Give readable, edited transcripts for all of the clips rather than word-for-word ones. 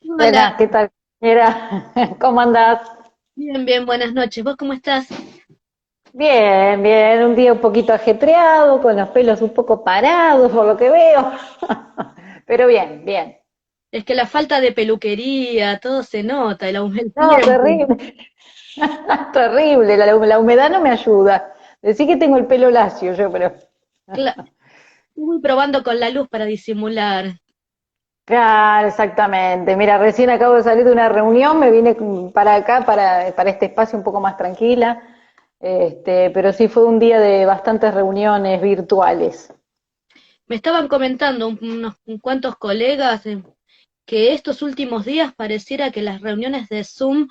Hola, Buenas, ¿qué tal? Mira, ¿cómo andás? bien, bien, buenas noches. ¿Vos cómo estás? Bien, bien, un día un poquito ajetreado, con los pelos un poco parados por lo que veo, pero bien, bien. Es que la falta de peluquería, todo se nota, el No, tiempo. terrible, terrible, la humedad no me ayuda. Decí que tengo el pelo lacio yo, pero... Estoy probando con la luz para disimular. Claro, exactamente. Mira, recién acabo de salir de una reunión, me vine para acá, para este espacio un poco más tranquila, pero sí fue un día de bastantes reuniones virtuales. Me estaban comentando unos cuantos colegas que estos últimos días pareciera que las reuniones de Zoom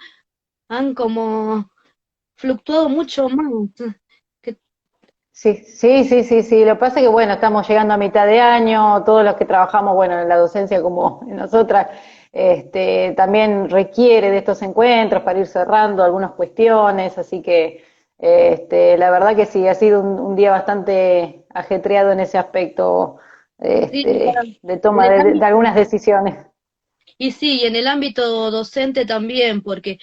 han como fluctuado mucho más. Que- Sí, sí, sí, sí, sí. Lo que pasa es que, bueno, estamos llegando a mitad de año, todos los que trabajamos, bueno, en la docencia como en nosotras, también requiere de estos encuentros para ir cerrando algunas cuestiones, así que, la verdad que sí, ha sido un día bastante ajetreado en ese aspecto, sí, de en toma el de ámbito, algunas decisiones. y sí, en el ámbito docente también, porque,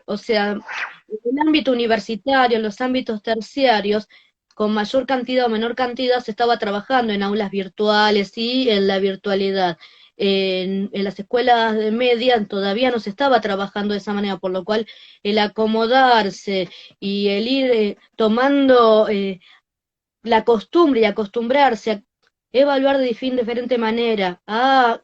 o sea, en el ámbito universitario, en los ámbitos terciarios, con mayor cantidad o menor cantidad, se estaba trabajando en aulas virtuales y en la virtualidad. En las escuelas de media todavía no se estaba trabajando de esa manera, por lo cual el acomodarse y el ir tomando la costumbre y acostumbrarse a evaluar de diferente manera, a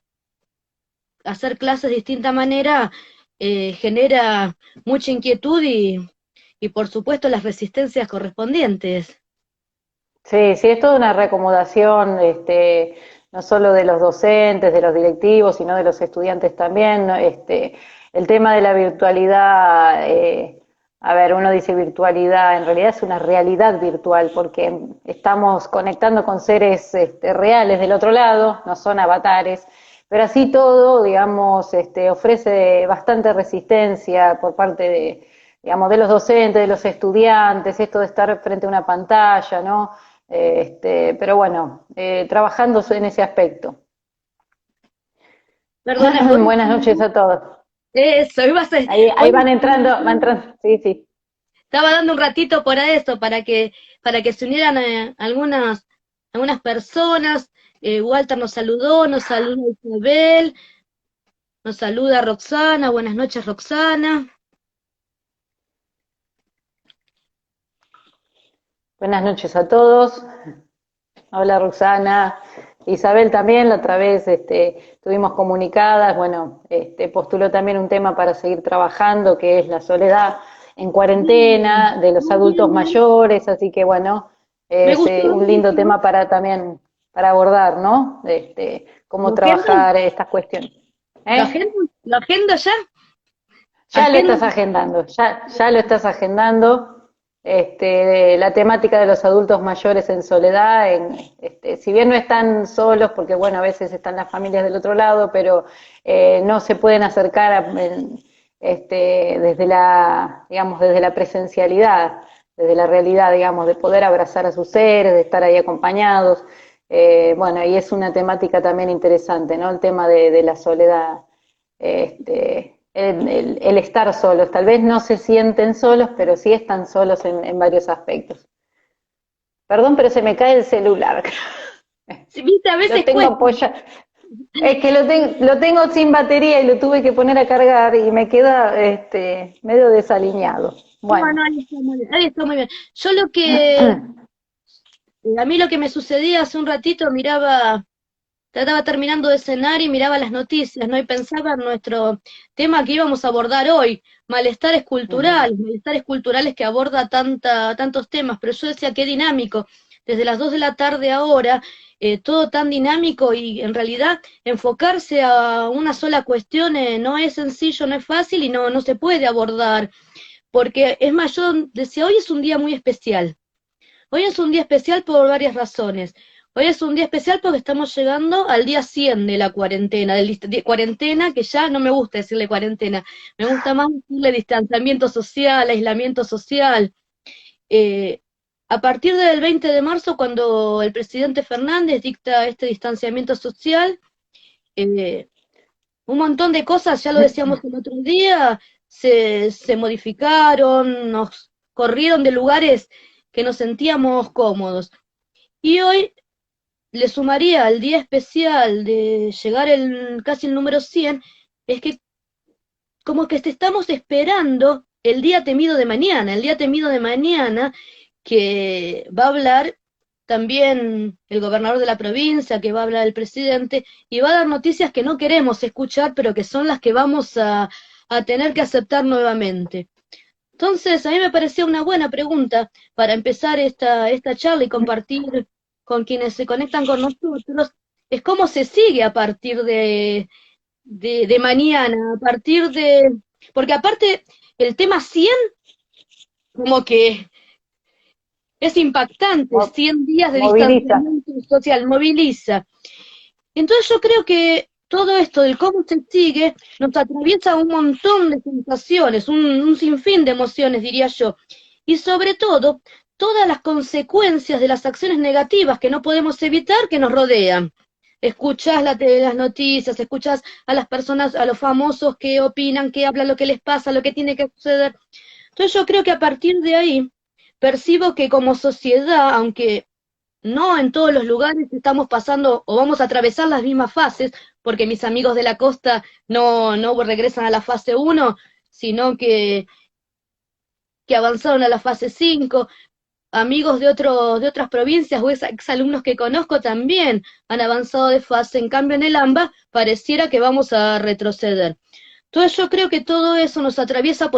hacer clases de distinta manera, genera mucha inquietud y por supuesto las resistencias correspondientes. Sí, sí, es toda una reacomodación, no solo de los docentes, de los directivos, sino de los estudiantes también, ¿no? El tema de la virtualidad, a ver, uno dice virtualidad, en realidad es una realidad virtual, porque estamos conectando con seres, reales del otro lado, no son avatares, pero así todo, digamos, ofrece bastante resistencia por parte de, digamos, de los docentes, de los estudiantes, esto de estar frente a una pantalla, ¿no? Pero bueno, trabajando en ese aspecto. Perdona, ¿puedo Buenas noches decir a todos. eso? Ahí van entrando, sí, sí. Estaba dando un ratito por eso, para que se unieran algunas personas. Walter nos saluda Isabel, nos saluda Roxana, buenas noches Roxana. Buenas noches a todos. Hola Roxana. Isabel también, la otra vez estuvimos comunicadas, bueno, postuló también un tema para seguir trabajando, que es la soledad en Bien, cuarentena de los muy adultos bien, mayores, así que bueno, me es gustó un lindo mucho. tema para también, para abordar, ¿no? Cómo ¿Lo agendo? trabajar estas cuestiones. ¿Lo ¿Eh? agendo? ¿Lo agendo ya? Ya lo Agenda. estás agendando, ya lo estás agendando. La temática de los adultos mayores en soledad, si bien no están solos, porque bueno, a veces están las familias del otro lado, pero no se pueden acercar desde la, digamos, desde la presencialidad, desde la realidad, digamos, de poder abrazar a sus seres, de estar ahí acompañados. Bueno, y es una temática también interesante, ¿no? El tema de la soledad, el estar solos. Tal vez no se sienten solos, pero sí están solos en varios aspectos. Perdón, pero se me cae el celular. Sí, viste, a Lo veces tengo cuesta. apoyado. Es que lo tengo sin batería y lo tuve que poner a cargar y me queda medio desalineado. No, Bueno, no, ahí está muy bien, ahí está muy bien. Yo lo que, a mí lo que me sucedía hace un ratito, estaba terminando de cenar y miraba las noticias, ¿no? Y pensaba en nuestro tema que íbamos a abordar hoy, malestares culturales que aborda tantos temas, pero yo decía qué dinámico, desde las 2 de la tarde ahora, todo tan dinámico y en realidad enfocarse a una sola cuestión no es sencillo, no es fácil y no se puede abordar, porque es más, yo decía, hoy es un día muy especial. Hoy es un día especial por varias razones. Hoy es un día especial porque estamos llegando al día 100 de la cuarentena, de cuarentena, que ya no me gusta decirle cuarentena, me gusta más decirle distanciamiento social, aislamiento social. Eh, a partir del 20 de marzo, cuando el presidente Fernández dicta este distanciamiento social, eh, un montón de cosas, ya lo decíamos el otro día, se modificaron, nos corrieron de lugares que nos sentíamos cómodos. Y hoy le sumaría al día especial de llegar casi el número 100, es que como que te estamos esperando el día temido de mañana, el día temido de mañana que va a hablar también el gobernador de la provincia, que va a hablar el presidente, y va a dar noticias que no queremos escuchar, pero que son las que vamos a tener que aceptar nuevamente. Entonces, a mí me parecía una buena pregunta para empezar esta charla y compartir con quienes se conectan con nosotros, es cómo se sigue a partir de mañana, a partir de... Porque aparte, el tema 100 como que es impactante, 100 días de Moviliza. distanciamiento social, moviliza. Entonces yo creo que todo esto del cómo se sigue nos atraviesa un montón de sensaciones, un sinfín de emociones, diría yo. Y sobre todo, todas las consecuencias de las acciones negativas que no podemos evitar que nos rodean. Escuchás las noticias, escuchás a las personas, a los famosos que opinan, que hablan lo que les pasa, lo que tiene que suceder. Entonces yo creo que a partir de ahí percibo que como sociedad, aunque no en todos los lugares estamos pasando o vamos a atravesar las mismas fases, porque mis amigos de la costa no regresan a la fase 1, sino que avanzaron a la fase 5. Amigos de otras provincias o exalumnos que conozco también han avanzado de fase. En cambio, en el AMBA pareciera que vamos a retroceder. Entonces yo creo que todo eso nos atraviesa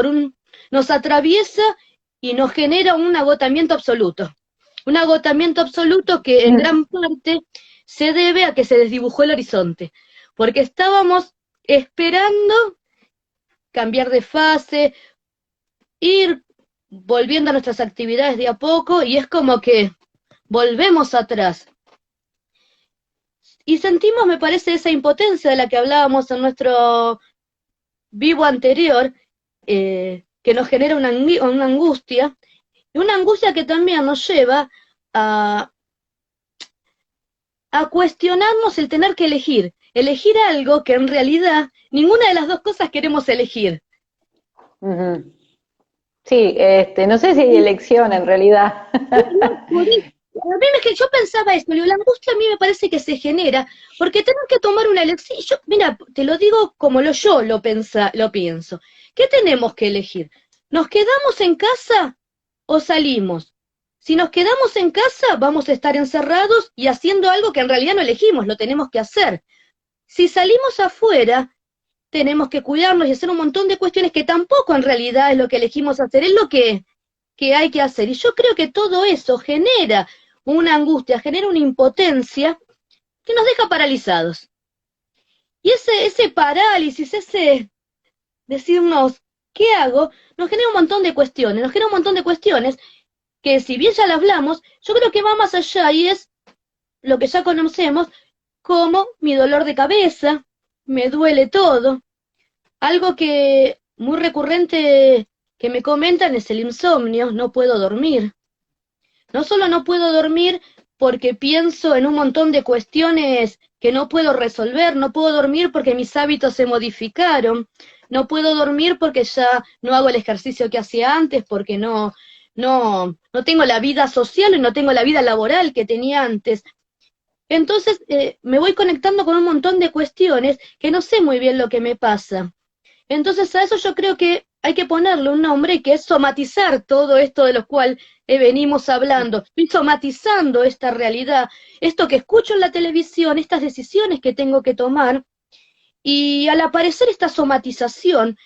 y nos genera un agotamiento absoluto. Un agotamiento absoluto que en gran parte se debe a que se desdibujó el horizonte, porque estábamos esperando cambiar de fase, ir volviendo a nuestras actividades de a poco, y es como que volvemos atrás. Y sentimos, me parece, esa impotencia de la que hablábamos en nuestro vivo anterior, que nos genera una angustia, y una angustia que también nos lleva a cuestionarnos el tener que elegir algo que en realidad ninguna de las dos cosas queremos elegir. Ujú. Sí, no sé si hay elección en realidad. A mí es que yo pensaba esto, la angustia a mí me parece que se genera porque tenemos que tomar una elección. Yo, mira, te lo digo como yo lo pienso. ¿Qué tenemos que elegir? ¿Nos quedamos en casa o salimos? Si nos quedamos en casa, vamos a estar encerrados y haciendo algo que en realidad no elegimos, lo tenemos que hacer. Si salimos afuera, tenemos que cuidarnos y hacer un montón de cuestiones que tampoco en realidad es lo que elegimos hacer, es lo que hay que hacer. Y yo creo que todo eso genera una angustia, genera una impotencia que nos deja paralizados. Y ese parálisis, ese decirnos, ¿qué hago? Nos genera un montón de cuestiones, nos genera un montón de cuestiones que si bien ya las hablamos, yo creo que va más allá y es lo que ya conocemos como mi dolor de cabeza, me duele todo. Algo que muy recurrente que me comentan es el insomnio, no puedo dormir. No solo no puedo dormir porque pienso en un montón de cuestiones que no puedo resolver, no puedo dormir porque mis hábitos se modificaron, no puedo dormir porque ya no hago el ejercicio que hacía antes, porque no tengo la vida social y no tengo la vida laboral que tenía antes. Entonces me voy conectando con un montón de cuestiones que no sé muy bien lo que me pasa. Entonces a eso yo creo que hay que ponerle un nombre que es somatizar todo esto de lo cual venimos hablando. Estoy somatizando esta realidad, esto que escucho en la televisión, estas decisiones que tengo que tomar, y al aparecer esta somatización,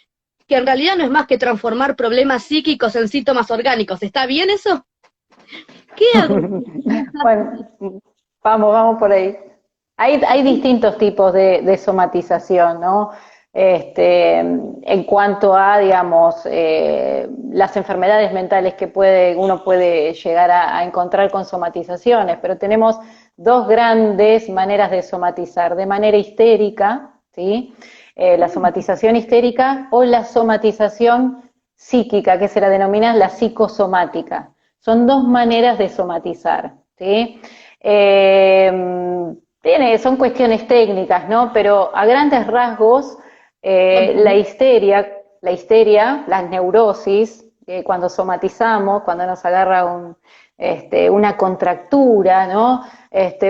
que en realidad no es más que transformar problemas psíquicos en síntomas orgánicos, ¿está bien eso? ¿Qué hago? Bueno, vamos por ahí. Hay distintos tipos de somatización, ¿no? En cuanto a, digamos, las enfermedades mentales que uno puede llegar a encontrar con somatizaciones, pero tenemos dos grandes maneras de somatizar, de manera histérica, ¿sí? La somatización histérica o la somatización psíquica, que se la denomina la psicosomática. Son dos maneras de somatizar, ¿sí? Son cuestiones técnicas, ¿no? Pero a grandes rasgos, Contame. la histeria, las neurosis, cuando somatizamos, cuando nos agarra una contractura, ¿no?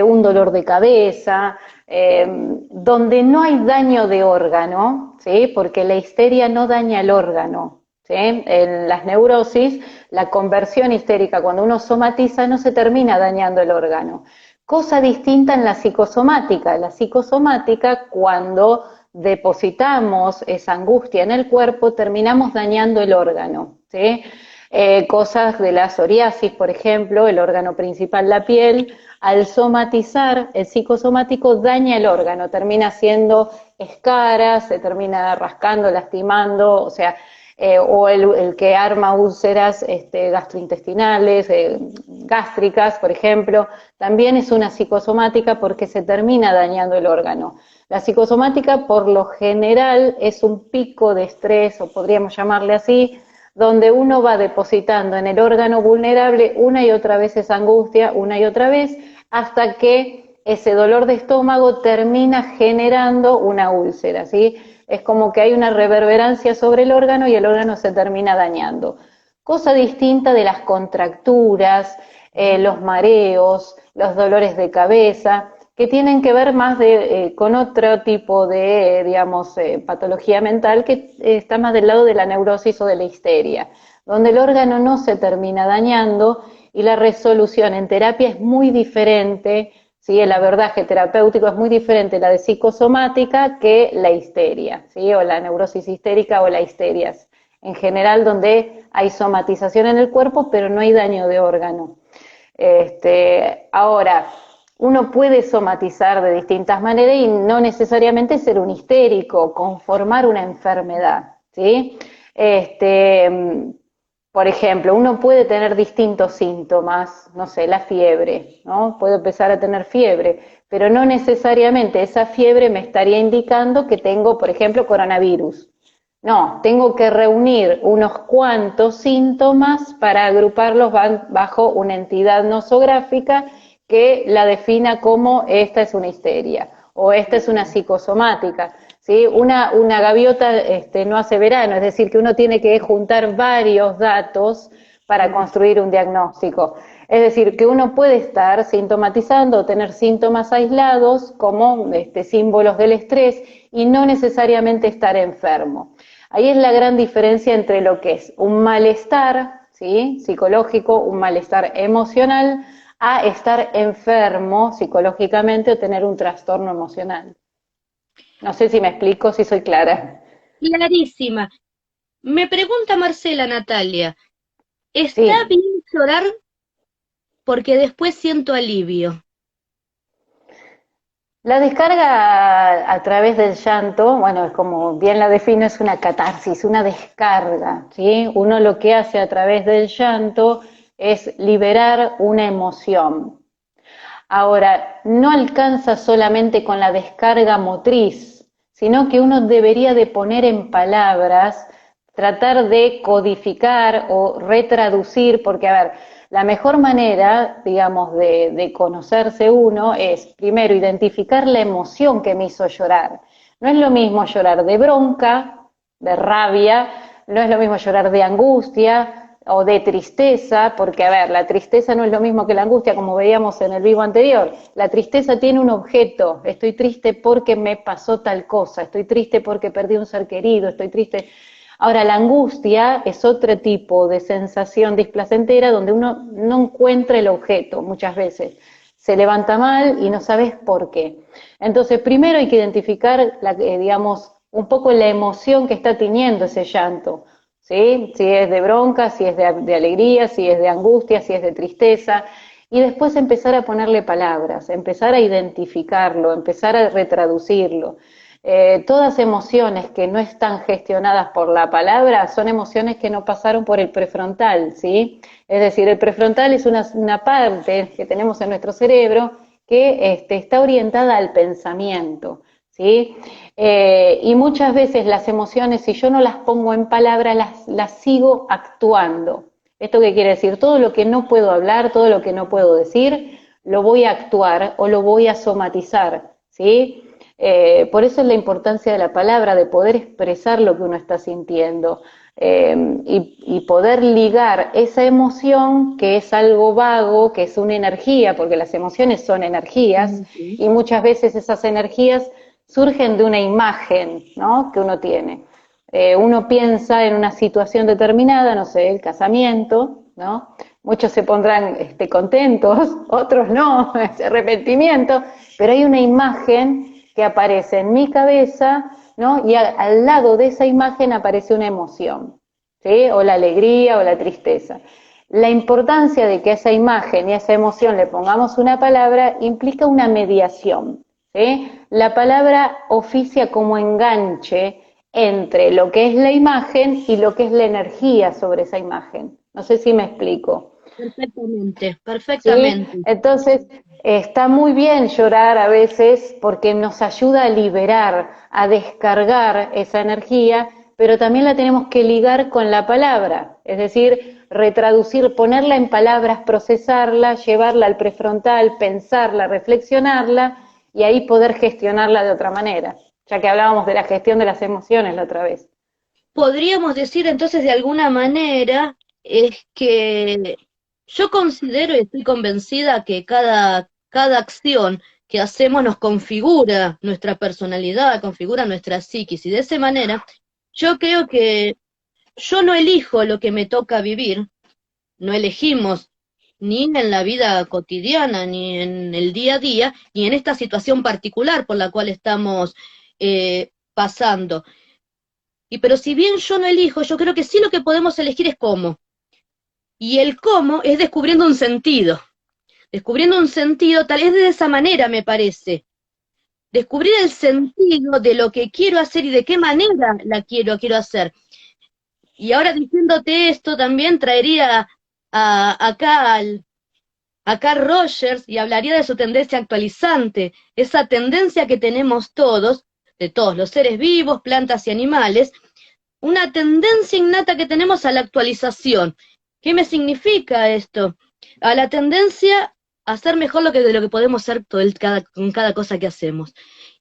Un dolor de cabeza, donde no hay daño de órgano, ¿sí? Porque la histeria no daña el órgano, ¿sí? En las neurosis, la conversión histérica, cuando uno somatiza, no se termina dañando el órgano. Cosa distinta en la psicosomática. La psicosomática, cuando depositamos esa angustia en el cuerpo, terminamos dañando el órgano, ¿sí? Cosas de la psoriasis, por ejemplo, el órgano principal, la piel, al somatizar, el psicosomático daña el órgano, termina haciendo escaras, se termina rascando, lastimando, o sea, o el que arma úlceras gastrointestinales, gástricas, por ejemplo, también es una psicosomática porque se termina dañando el órgano. La psicosomática, por lo general, es un pico de estrés, o podríamos llamarle así, donde uno va depositando en el órgano vulnerable una y otra vez esa angustia, una y otra vez, hasta que ese dolor de estómago termina generando una úlcera, ¿sí? Es como que hay una reverberancia sobre el órgano y el órgano se termina dañando. Cosa distinta de las contracturas, los mareos, los dolores de cabeza, que tienen que ver más con otro tipo de, digamos, patología mental que está más del lado de la neurosis o de la histeria, donde el órgano no se termina dañando y la resolución en terapia es muy diferente, ¿sí? El abordaje terapéutico es muy diferente la de psicosomática que la histeria, ¿sí? O la neurosis histérica o la histeria. En general, donde hay somatización en el cuerpo, pero no hay daño de órgano. Ahora, uno puede somatizar de distintas maneras y no necesariamente ser un histérico, conformar una enfermedad, ¿sí? Por ejemplo, uno puede tener distintos síntomas, no sé, la fiebre, ¿no? Puedo empezar a tener fiebre, pero no necesariamente esa fiebre me estaría indicando que tengo, por ejemplo, coronavirus. No, tengo que reunir unos cuantos síntomas para agruparlos bajo una entidad nosográfica que la defina como esta es una histeria o esta es una psicosomática. ¿Sí? Una gaviota no hace verano, es decir, que uno tiene que juntar varios datos para construir un diagnóstico. Es decir, que uno puede estar sintomatizando o tener síntomas aislados como símbolos del estrés y no necesariamente estar enfermo. Ahí es la gran diferencia entre lo que es un malestar, ¿sí? Psicológico, un malestar emocional, a estar enfermo psicológicamente o tener un trastorno emocional. No sé si me explico, si soy clara. Clarísima. Me pregunta Marcela Natalia, ¿está Sí, bien llorar? Porque después siento alivio. la descarga a través del llanto, bueno, es como bien la defino, es una catarsis, una descarga, ¿sí? Uno lo que hace a través del llanto es liberar una emoción. Ahora, no alcanza solamente con la descarga motriz, sino que uno debería de poner en palabras, tratar de codificar o retraducir, porque a ver, la mejor manera, digamos, de conocerse uno es primero identificar la emoción que me hizo llorar. No es lo mismo llorar de bronca, de rabia, no es lo mismo llorar de angustia o de tristeza, porque a ver, la tristeza no es lo mismo que la angustia, como veíamos en el vivo anterior. La tristeza tiene un objeto, estoy triste porque me pasó tal cosa, estoy triste porque perdí un ser querido, estoy triste. Ahora, la angustia es otro tipo de sensación displacentera donde uno no encuentra el objeto muchas veces. Se levanta mal y no sabes por qué. Entonces, primero hay que identificar, digamos, un poco la emoción que está teniendo ese llanto, ¿sí? Si es de bronca, si es de alegría, si es de angustia, si es de tristeza, y después empezar a ponerle palabras, empezar a identificarlo, empezar a retraducirlo. Todas emociones que no están gestionadas por la palabra son emociones que no pasaron por el prefrontal, ¿sí? Es decir, el prefrontal es una parte que tenemos en nuestro cerebro que está orientada al pensamiento, ¿sí? Y muchas veces las emociones, si yo no las pongo en palabras, las sigo actuando. ¿Esto qué quiere decir? Todo lo que no puedo hablar, todo lo que no puedo decir, lo voy a actuar o lo voy a somatizar, ¿sí? Por eso es la importancia de la palabra, de poder expresar lo que uno está sintiendo y poder ligar esa emoción, que es algo vago, que es una energía, porque las emociones son energías, Ujú. y muchas veces esas energías surgen de una imagen, ¿no?, que uno tiene. Uno piensa en una situación determinada, no sé, el casamiento, ¿no? Muchos se pondrán contentos, otros no, ese arrepentimiento, pero hay una imagen que aparece en mi cabeza, ¿no? Y al lado de esa imagen aparece una emoción, ¿sí? O la alegría o la tristeza. La importancia de que a esa imagen y a esa emoción le pongamos una palabra implica una mediación, ¿sí? La palabra oficia como enganche entre lo que es la imagen y lo que es la energía sobre esa imagen. No sé si me explico. Perfectamente, ¿Sí? perfectamente. Entonces, está muy bien llorar a veces porque nos ayuda a liberar, a descargar esa energía, pero también la tenemos que ligar con la palabra, es decir, retraducir, ponerla en palabras, procesarla, llevarla al prefrontal, pensarla, reflexionarla y ahí poder gestionarla de otra manera, ya que hablábamos de la gestión de las emociones la otra vez. Podríamos decir entonces de alguna manera es que yo considero y estoy convencida que cada acción que hacemos nos configura nuestra personalidad, configura nuestra psiquis, y de esa manera yo creo que yo no elijo lo que me toca vivir, no elegimos ni en la vida cotidiana, ni en el día a día, ni en esta situación particular por la cual estamos pasando. Y pero si bien yo no elijo, yo creo que sí lo que podemos elegir es cómo. Y el cómo es descubriendo un sentido. Descubriendo un sentido, tal vez de esa manera me parece. Descubrir el sentido de lo que quiero hacer y de qué manera quiero hacer. Y ahora diciéndote esto también traería a Carl Rogers y hablaría de su tendencia actualizante, esa tendencia que tenemos todos, de todos los seres vivos, plantas y animales, una tendencia innata que tenemos a la actualización. ¿Qué me significa esto? A la tendencia a hacer mejor de lo que podemos ser con cada cosa que hacemos.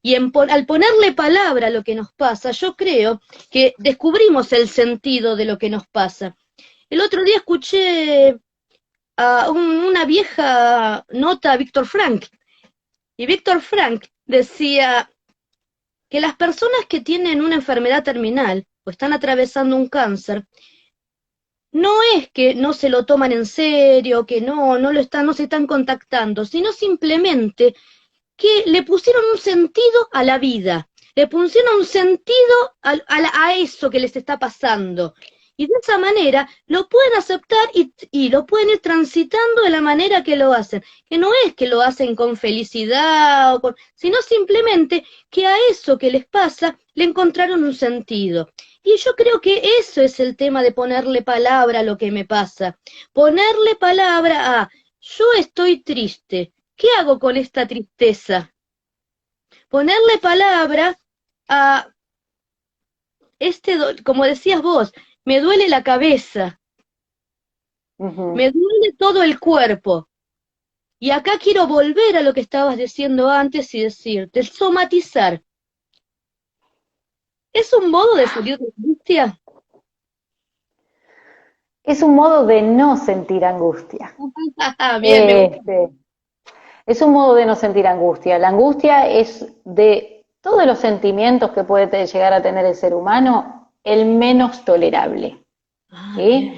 Y al ponerle palabra a lo que nos pasa, yo creo que descubrimos el sentido de lo que nos pasa. El otro día escuché a una vieja nota a Víctor Frank, y Víctor Frank decía que las personas que tienen una enfermedad terminal o están atravesando un cáncer, no es que no se lo toman en serio, que no se están contactando, sino simplemente que le pusieron un sentido a la vida, le pusieron un sentido a eso que les está pasando. Y de esa manera lo pueden aceptar y lo pueden ir transitando de la manera que lo hacen. Que no es que lo hacen con felicidad, sino simplemente que a eso que les pasa le encontraron un sentido. Y yo creo que eso es el tema de ponerle palabra a lo que me pasa. Ponerle palabra a, yo estoy triste. ¿Qué hago con esta tristeza? Ponerle palabra a como decías vos, me duele la cabeza, Ujú. me duele todo el cuerpo. Y acá quiero volver a lo que estabas diciendo antes y decirte, el somatizar. ¿Es un modo de salir de la angustia? Es un modo de no sentir angustia. Bien, me gusta. Este, Es un modo de no sentir angustia. La angustia es de todos los sentimientos que puede llegar a tener el ser humano, el menos tolerable. Ah, ¿Sí?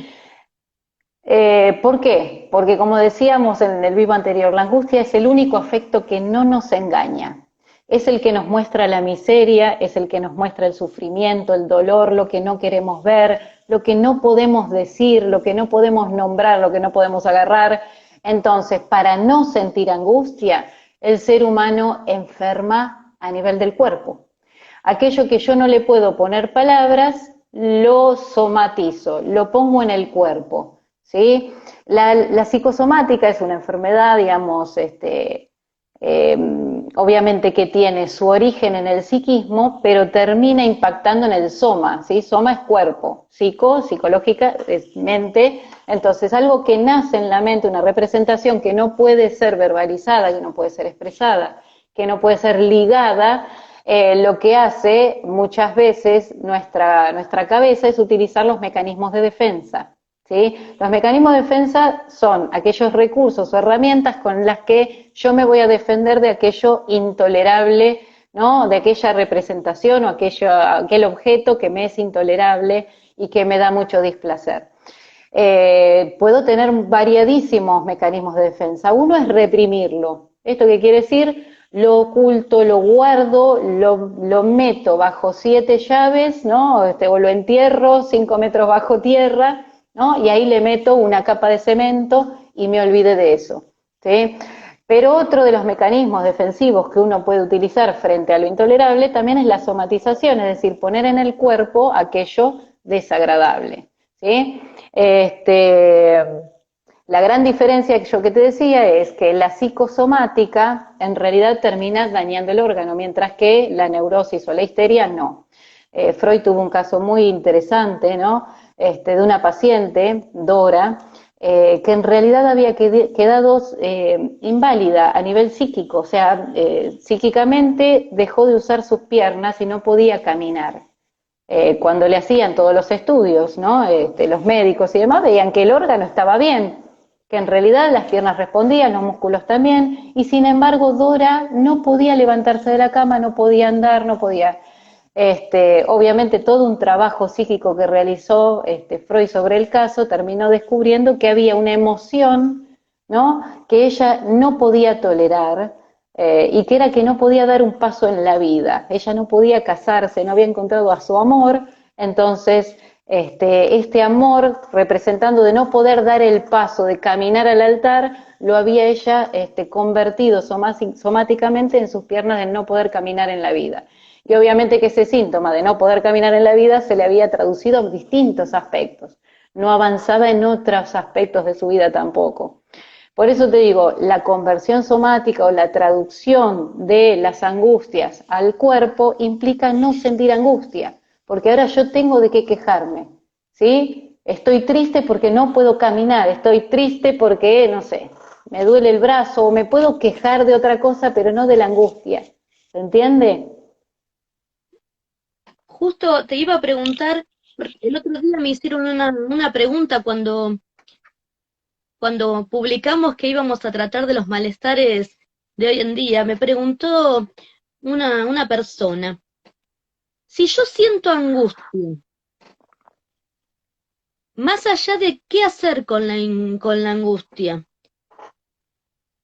bien. ¿Por qué? Porque como decíamos en el vivo anterior, la angustia es el único afecto que no nos engaña. Es el que nos muestra la miseria, es el que nos muestra el sufrimiento, el dolor, lo que no queremos ver, lo que no podemos decir, lo que no podemos nombrar, lo que no podemos agarrar. Entonces, para no sentir angustia, el ser humano enferma a nivel del cuerpo. Aquello que yo no le puedo poner palabras, lo somatizo, lo pongo en el cuerpo, ¿sí? La psicosomática es una enfermedad, digamos, obviamente que tiene su origen en el psiquismo, pero termina impactando en el soma, ¿sí? Soma es cuerpo, psicológica es mente, entonces algo que nace en la mente, una representación que no puede ser verbalizada, que no puede ser expresada, que no puede ser ligada, lo que hace muchas veces nuestra cabeza es utilizar los mecanismos de defensa. ¿Sí? Los mecanismos de defensa son aquellos recursos o herramientas con las que yo me voy a defender de aquello intolerable, ¿no? De aquella representación o aquel objeto que me es intolerable y que me da mucho displacer. Puedo tener variadísimos mecanismos de defensa. Uno es reprimirlo. ¿Esto qué quiere decir? Lo oculto, lo guardo, lo meto bajo 7 llaves, ¿no? O lo entierro 5 metros bajo tierra, ¿no? Y ahí le meto una capa de cemento y me olvide de eso, ¿sí? Pero otro de los mecanismos defensivos que uno puede utilizar frente a lo intolerable también es la somatización, es decir, poner en el cuerpo aquello desagradable, ¿sí? La gran diferencia que te decía es que la psicosomática en realidad termina dañando el órgano, mientras que la neurosis o la histeria no. Freud tuvo un caso muy interesante, ¿no? De una paciente, Dora, que en realidad había quedado inválida a nivel psíquico, o sea, psíquicamente dejó de usar sus piernas y no podía caminar. Cuando le hacían todos los estudios, ¿no? Los médicos y demás veían que el órgano estaba bien, que en realidad las piernas respondían, los músculos también, y sin embargo Dora no podía levantarse de la cama, no podía andar, no podía. Obviamente todo un trabajo psíquico que realizó Freud sobre el caso terminó descubriendo que había una emoción, ¿no? Que ella no podía tolerar, y que era que no podía dar un paso en la vida. Ella no podía casarse, no había encontrado a su amor, entonces este amor representando de no poder dar el paso, de caminar al altar, lo había ella convertido somáticamente en sus piernas de no poder caminar en la vida. Y obviamente que ese síntoma de no poder caminar en la vida se le había traducido a distintos aspectos. No avanzaba en otros aspectos de su vida tampoco. Por eso te digo, la conversión somática o la traducción de las angustias al cuerpo implica no sentir angustia, porque ahora yo tengo de qué quejarme, ¿sí? Estoy triste porque no puedo caminar, estoy triste porque, no sé, me duele el brazo o me puedo quejar de otra cosa, pero no de la angustia. ¿Se entiende? Justo te iba a preguntar, porque el otro día me hicieron una pregunta cuando publicamos que íbamos a tratar de los malestares de hoy en día. Me preguntó una persona, si yo siento angustia, más allá de qué hacer con la angustia,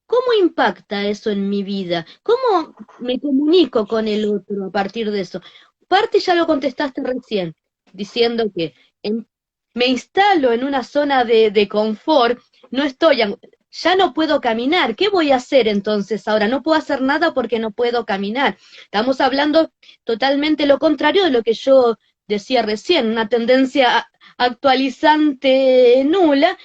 ¿cómo impacta eso en mi vida? ¿Cómo me comunico con el otro a partir de eso? Parte ya lo contestaste recién, diciendo que en- me instalo en una zona de confort, no estoy, ya no puedo caminar. ¿Qué voy a hacer entonces ahora? No puedo hacer nada porque no puedo caminar. Estamos hablando totalmente lo contrario de lo que yo decía recién, una tendencia actualizante nula,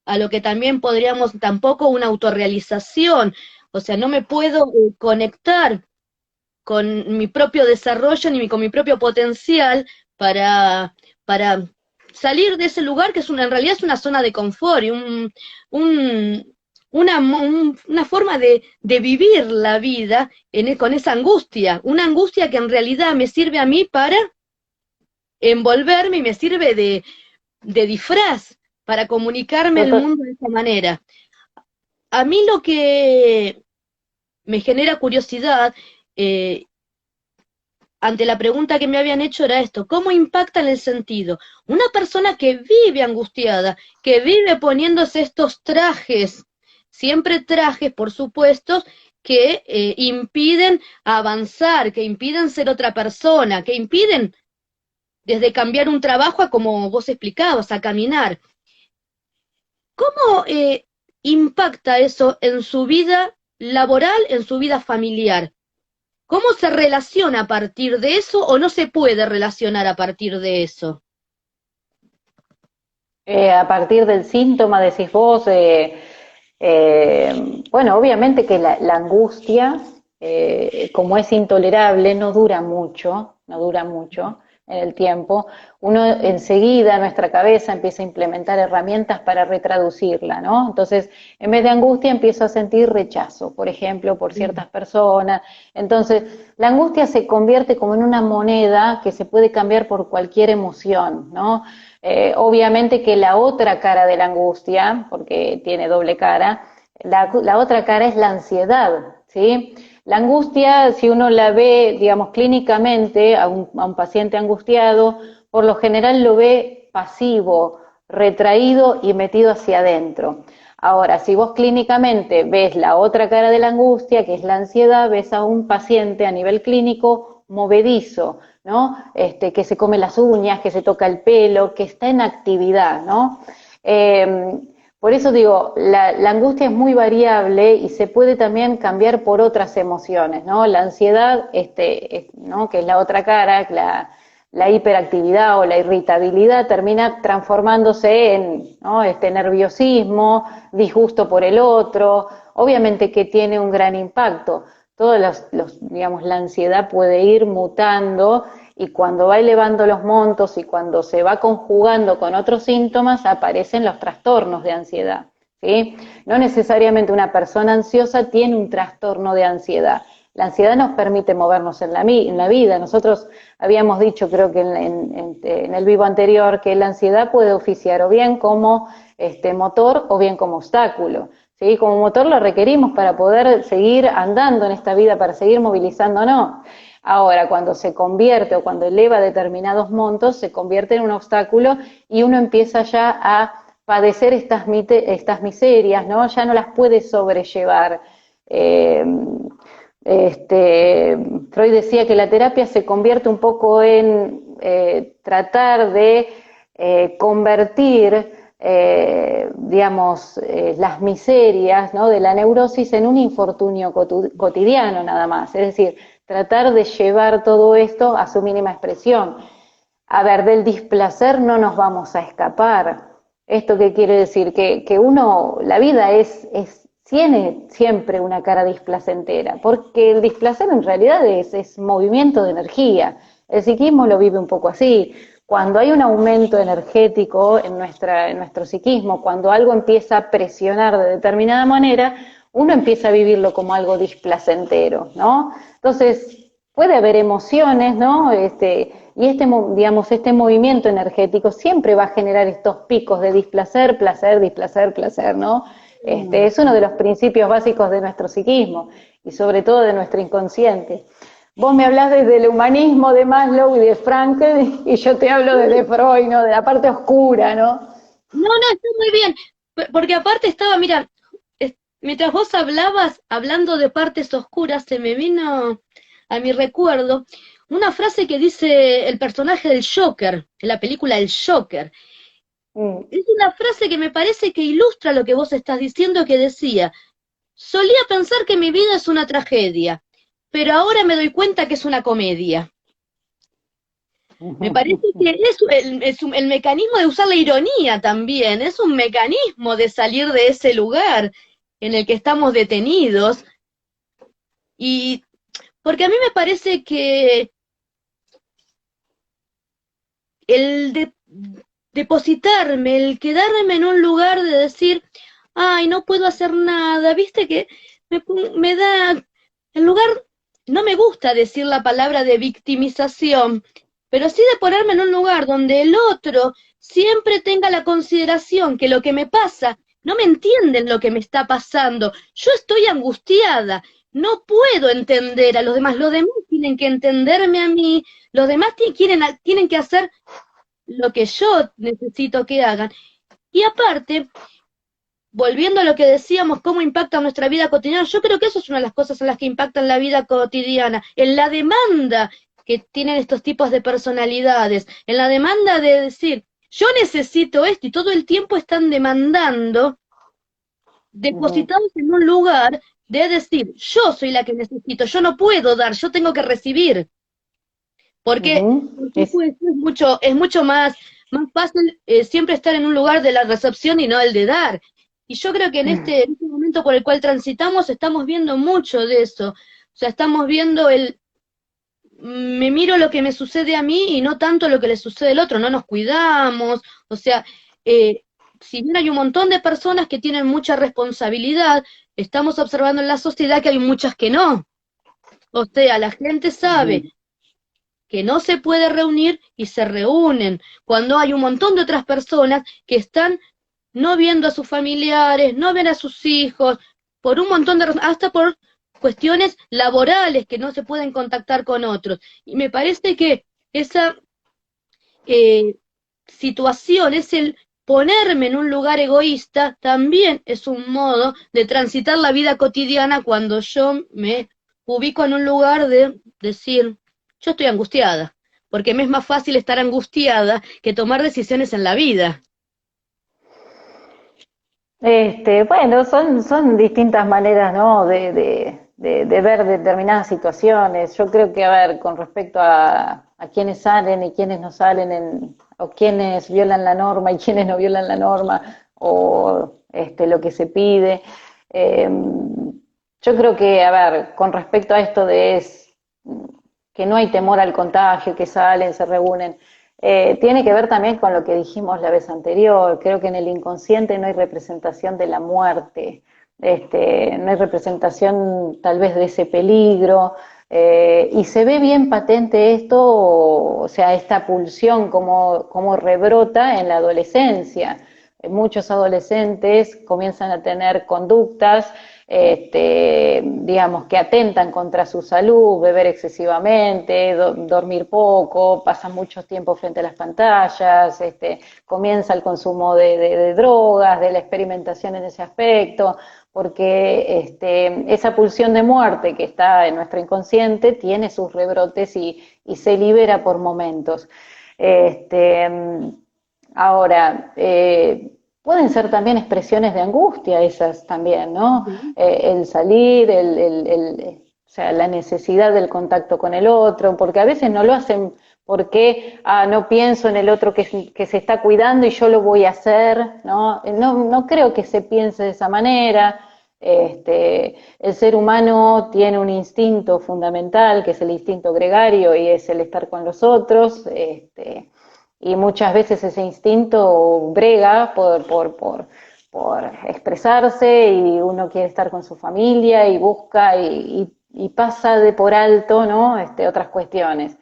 a lo que también podríamos, tampoco una autorrealización, o sea, no me puedo conectar con mi propio desarrollo ni con mi propio potencial para salir de ese lugar que es en realidad es una zona de confort y un, una forma de vivir la vida con esa angustia, una angustia que en realidad me sirve a mí para envolverme y me sirve de disfraz para comunicarme el Total, mundo de esa manera. A mí lo que me genera curiosidad, eh, ante la pregunta que me habían hecho era esto, ¿cómo impacta en el sentido? Una persona que vive angustiada, que vive poniéndose estos trajes, siempre trajes, por supuesto, que impiden avanzar, que impiden ser otra persona, que impiden desde cambiar un trabajo a como vos explicabas, a caminar. ¿Cómo impacta eso en su vida laboral, en su vida familiar? ¿Cómo se relaciona a partir de eso o no se puede relacionar a partir de eso? a partir del síntoma, decís vos, Bueno, obviamente que la angustia, como es intolerable, no dura mucho, no dura mucho en el tiempo. Uno enseguida, nuestra cabeza empieza a implementar herramientas para retraducirla, ¿no? Entonces, en vez de angustia, empiezo a sentir rechazo, por ejemplo, por ciertas personas. Entonces, la angustia se convierte como en una moneda que se puede cambiar por cualquier emoción, ¿no? Obviamente que la otra cara de la angustia, porque tiene doble cara, la otra cara es la ansiedad, ¿sí? La angustia, si uno la ve, digamos, clínicamente a un paciente angustiado, por lo general lo ve pasivo, retraído y metido hacia adentro. Ahora, si vos clínicamente ves la otra cara de la angustia, que es la ansiedad, ves a un paciente a nivel clínico movedizo, ¿no? Que se come las uñas, que se toca el pelo, que está en actividad, ¿no? Por eso digo, la angustia es muy variable y se puede también cambiar por otras emociones, ¿no? La ansiedad, ¿no? Que es la otra cara, la hiperactividad o la irritabilidad termina transformándose en, ¿no? Nerviosismo, disgusto por el otro, obviamente que tiene un gran impacto. Digamos, la ansiedad puede ir mutando y cuando va elevando los montos y cuando se va conjugando con otros síntomas aparecen los trastornos de ansiedad, ¿sí? No necesariamente una persona ansiosa tiene un trastorno de ansiedad. La ansiedad nos permite movernos en la vida. Nosotros habíamos dicho, creo que en el vivo anterior, que la ansiedad puede oficiar o bien como motor o bien como obstáculo. ¿Sí? Como motor lo requerimos para poder seguir andando en esta vida, para seguir movilizándonos. Ahora, cuando se convierte o cuando eleva determinados montos, se convierte en un obstáculo y uno empieza ya a padecer estas miserias, ¿no? Ya no las puede sobrellevar. Eh, Freud decía que la terapia se convierte un poco en tratar de convertir, digamos, las miserias, ¿no? De la neurosis en un infortunio cotidiano nada más. Es decir, tratar de llevar todo esto a su mínima expresión. A ver, del displacer no nos vamos a escapar. ¿Esto qué quiere decir? Que uno, la vida tiene siempre una cara displacentera, porque el displacer en realidad es movimiento de energía. El psiquismo lo vive un poco así. Cuando hay un aumento energético en nuestro psiquismo, cuando algo empieza a presionar de determinada manera, uno empieza a vivirlo como algo displacentero, ¿no? Entonces, puede haber emociones, ¿no? Digamos, este movimiento energético siempre va a generar estos picos de displacer, placer, displacer, placer, ¿no? Es uno de los principios básicos de nuestro psiquismo y sobre todo de nuestro inconsciente. Vos me hablás desde el humanismo de Maslow y de Frankl y yo te hablo desde Freud, ¿no? De la parte oscura, ¿no? No, no, está muy bien, porque aparte estaba, mira, mientras vos hablabas, hablando de partes oscuras, se me vino a mi recuerdo una frase que dice el personaje del Joker, en la película El Joker. Mm. Es una frase que me parece que ilustra lo que vos estás diciendo, que decía: solía pensar que mi vida es una tragedia, pero ahora me doy cuenta que es una comedia. Me parece que el mecanismo de usar la ironía también, es un mecanismo de salir de ese lugar en el que estamos detenidos. Y porque a mí me parece que el depositarme, el quedarme en un lugar de decir, ay, no puedo hacer nada, viste que me da, el lugar, no me gusta decir la palabra de victimización, pero sí de ponerme en un lugar donde el otro siempre tenga la consideración que lo que me pasa, no me entienden lo que me está pasando, yo estoy angustiada, no puedo entender a los demás tienen que entenderme a mí, los demás tienen que hacer lo que yo necesito que hagan. Y aparte, volviendo a lo que decíamos, cómo impacta nuestra vida cotidiana, yo creo que eso es una de las cosas en las que impactan la vida cotidiana, en la demanda que tienen estos tipos de personalidades, en la demanda de decir, yo necesito esto, y todo el tiempo están demandando, Ujú, depositados en un lugar de decir, yo soy la que necesito, yo no puedo dar, yo tengo que recibir. Porque, ujú. por supuesto, es mucho más fácil siempre estar en un lugar de la recepción y no el de dar. Y yo creo que en este momento por el cual transitamos estamos viendo mucho de eso. O sea, estamos viendo me miro lo que me sucede a mí y no tanto lo que le sucede al otro, no nos cuidamos, o sea, eh, si bien hay un montón de personas que tienen mucha responsabilidad, estamos observando en la sociedad que hay muchas que no. O sea, la gente sabe que no se puede reunir y se reúnen, cuando hay un montón de otras personas que están no viendo a sus familiares, no ven a sus hijos, por un montón de razones, hasta por cuestiones laborales que no se pueden contactar con otros. Y me parece que esa eh, situación, es el ponerme en un lugar egoísta, también es un modo de transitar la vida cotidiana cuando yo me ubico en un lugar de decir, yo estoy angustiada, porque me es más fácil estar angustiada que tomar decisiones en la vida. Bueno, son distintas maneras, ¿no? De ver determinadas situaciones. Yo creo que, a ver, con respecto a quienes salen y quienes no salen, o quienes violan la norma y quienes no violan la norma, o lo que se pide, eh, yo creo que, a ver, con respecto a esto que no hay temor al contagio, que salen, se reúnen. Tiene que ver también con lo que dijimos la vez anterior. Creo que en el inconsciente no hay representación de la muerte, no hay representación tal vez de ese peligro, y se ve bien patente esto, o sea, esta pulsión como rebrota en la adolescencia. Muchos adolescentes comienzan a tener conductas, digamos, que atentan contra su salud, beber excesivamente, dormir poco, pasan mucho tiempo frente a las pantallas, comienza el consumo de drogas, de la experimentación en ese aspecto, porque esa pulsión de muerte que está en nuestro inconsciente tiene sus rebrotes y se libera por momentos. Este, Ahora, pueden ser también expresiones de angustia esas también, ¿no? Ujú. El salir, o sea, la necesidad del contacto con el otro, porque a veces no lo hacen porque no pienso en el otro que se está cuidando y yo lo voy a hacer, ¿no? No creo que se piense de esa manera. El ser humano tiene un instinto fundamental, que es el instinto gregario, y es el estar con los otros, y muchas veces ese instinto brega por expresarse, y uno quiere estar con su familia y busca y pasa de por alto, ¿no? Otras cuestiones.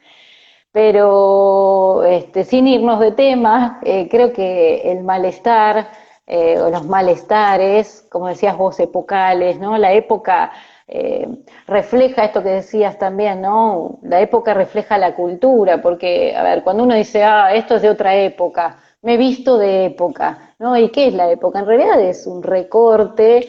Pero sin irnos de tema, creo que el malestar, o los malestares, como decías vos, epocales, ¿no? La época eh, refleja esto que decías también, ¿no? La época refleja la cultura, porque, a ver, cuando uno dice, esto es de otra época, me he visto de época, ¿no? ¿Y qué es la época? En realidad es un recorte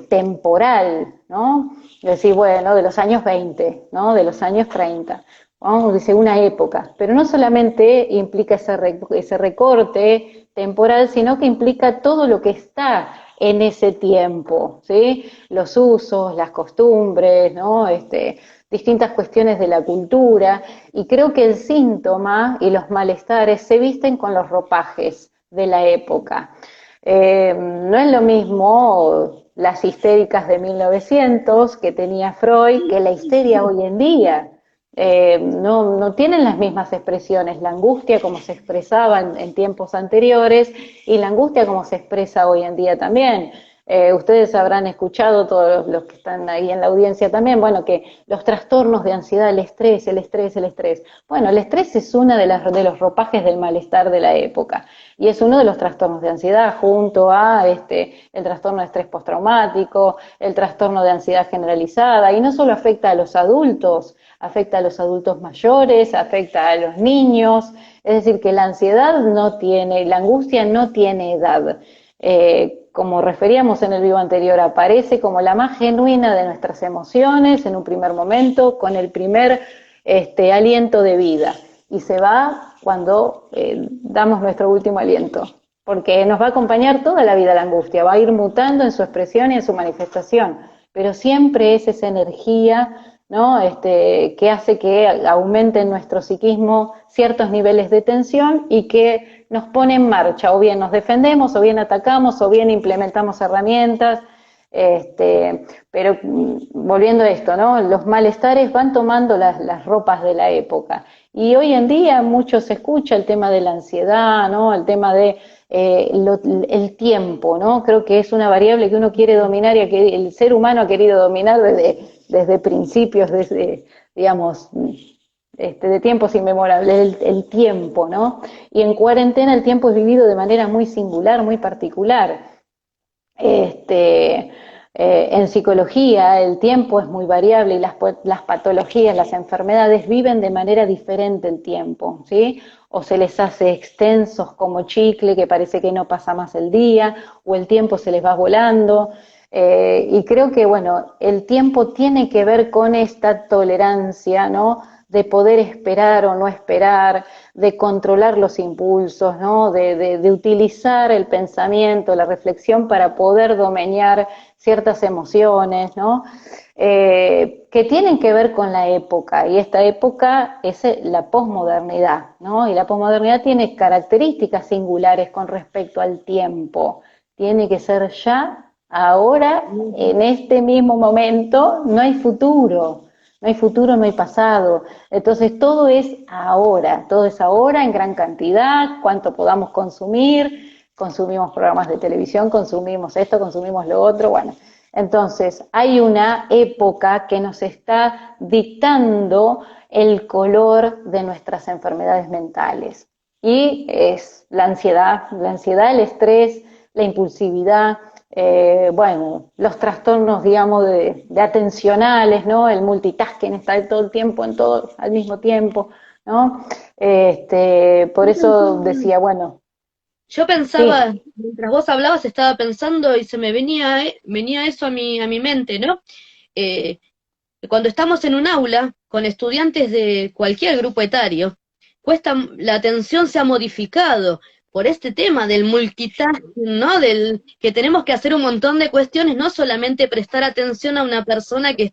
temporal, ¿no? Es decir, bueno, de los años 20, ¿no? De los años 30, ¿no? Dice una época, pero no solamente implica ese recorte temporal, sino que implica todo lo que está en ese tiempo, ¿sí? Los usos, las costumbres, ¿no? Distintas cuestiones de la cultura, y creo que el síntoma y los malestares se visten con los ropajes de la época. No es lo mismo las histéricas de 1900 que tenía Freud que la histeria hoy en día. No tienen las mismas expresiones, la angustia como se expresaba en tiempos anteriores y la angustia como se expresa hoy en día también. Ustedes habrán escuchado, todos los que están ahí en la audiencia también, bueno, que los trastornos de ansiedad, el estrés, el estrés, el estrés. Bueno, el estrés es uno de los ropajes del malestar de la época, y es uno de los trastornos de ansiedad, junto a el trastorno de estrés postraumático, el trastorno de ansiedad generalizada, y no solo afecta a los adultos, afecta a los adultos mayores, afecta a los niños. Es decir, que la ansiedad no tiene, la angustia no tiene edad. Como referíamos en el video anterior, aparece como la más genuina de nuestras emociones en un primer momento, con el primer aliento de vida, y se va cuando damos nuestro último aliento, porque nos va a acompañar toda la vida la angustia, va a ir mutando en su expresión y en su manifestación, pero siempre es esa energía ¿no? Que hace que aumente en nuestro psiquismo ciertos niveles de tensión y que nos pone en marcha, o bien nos defendemos, o bien atacamos, o bien implementamos herramientas, pero volviendo a esto, ¿no? Los malestares van tomando las ropas de la época. Y hoy en día mucho se escucha el tema de la ansiedad, ¿no? El tema de el tiempo, ¿no? Creo que es una variable que uno quiere dominar y que el ser humano ha querido dominar desde principios, desde, digamos, de tiempos inmemorables, el tiempo, ¿no? Y en cuarentena el tiempo es vivido de manera muy singular, muy particular. En psicología el tiempo es muy variable y las patologías, las enfermedades viven de manera diferente el tiempo, ¿sí? O se les hace extensos como chicle que parece que no pasa más el día, o el tiempo se les va volando. Y creo que, bueno, el tiempo tiene que ver con esta tolerancia, ¿no? De poder esperar o no esperar, de controlar los impulsos, ¿no? De utilizar el pensamiento, la reflexión para poder domeñar ciertas emociones, ¿no? Que tienen que ver con la época, y esta época es la posmodernidad, ¿no? Y la posmodernidad tiene características singulares con respecto al tiempo. Tiene que ser ya, ahora, en este mismo momento, no hay futuro. No hay futuro, no hay pasado. Entonces todo es ahora en gran cantidad, cuánto podamos consumir, consumimos programas de televisión, consumimos esto, consumimos lo otro, bueno. Entonces hay una época que nos está dictando el color de nuestras enfermedades mentales. Y es la ansiedad, el estrés, la impulsividad, bueno, los trastornos, digamos, de atencionales, ¿no? El multitasking, estar todo el tiempo en todo al mismo tiempo, ¿no? Por eso decía, bueno, Yo pensaba, sí, mientras vos hablabas, estaba pensando y se me venía eso a mi mente, ¿no? Eh, Cuando estamos en un aula con estudiantes de cualquier grupo etario, la atención se ha modificado por este tema del multitasking, ¿no? Del que tenemos que hacer un montón de cuestiones, no solamente prestar atención a una persona que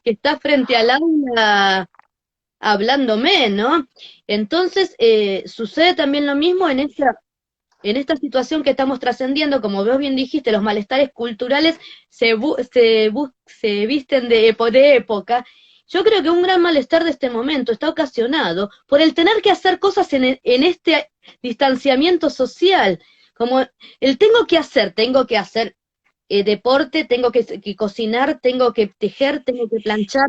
está frente al aula hablándome, ¿no? Entonces, sucede también lo mismo en esta situación que estamos trascendiendo, como vos bien dijiste, los malestares culturales se visten de época. Yo creo que un gran malestar de este momento está ocasionado por el tener que hacer cosas en este distanciamiento social, como el tengo que hacer deporte, que cocinar, tengo que tejer, tengo que planchar,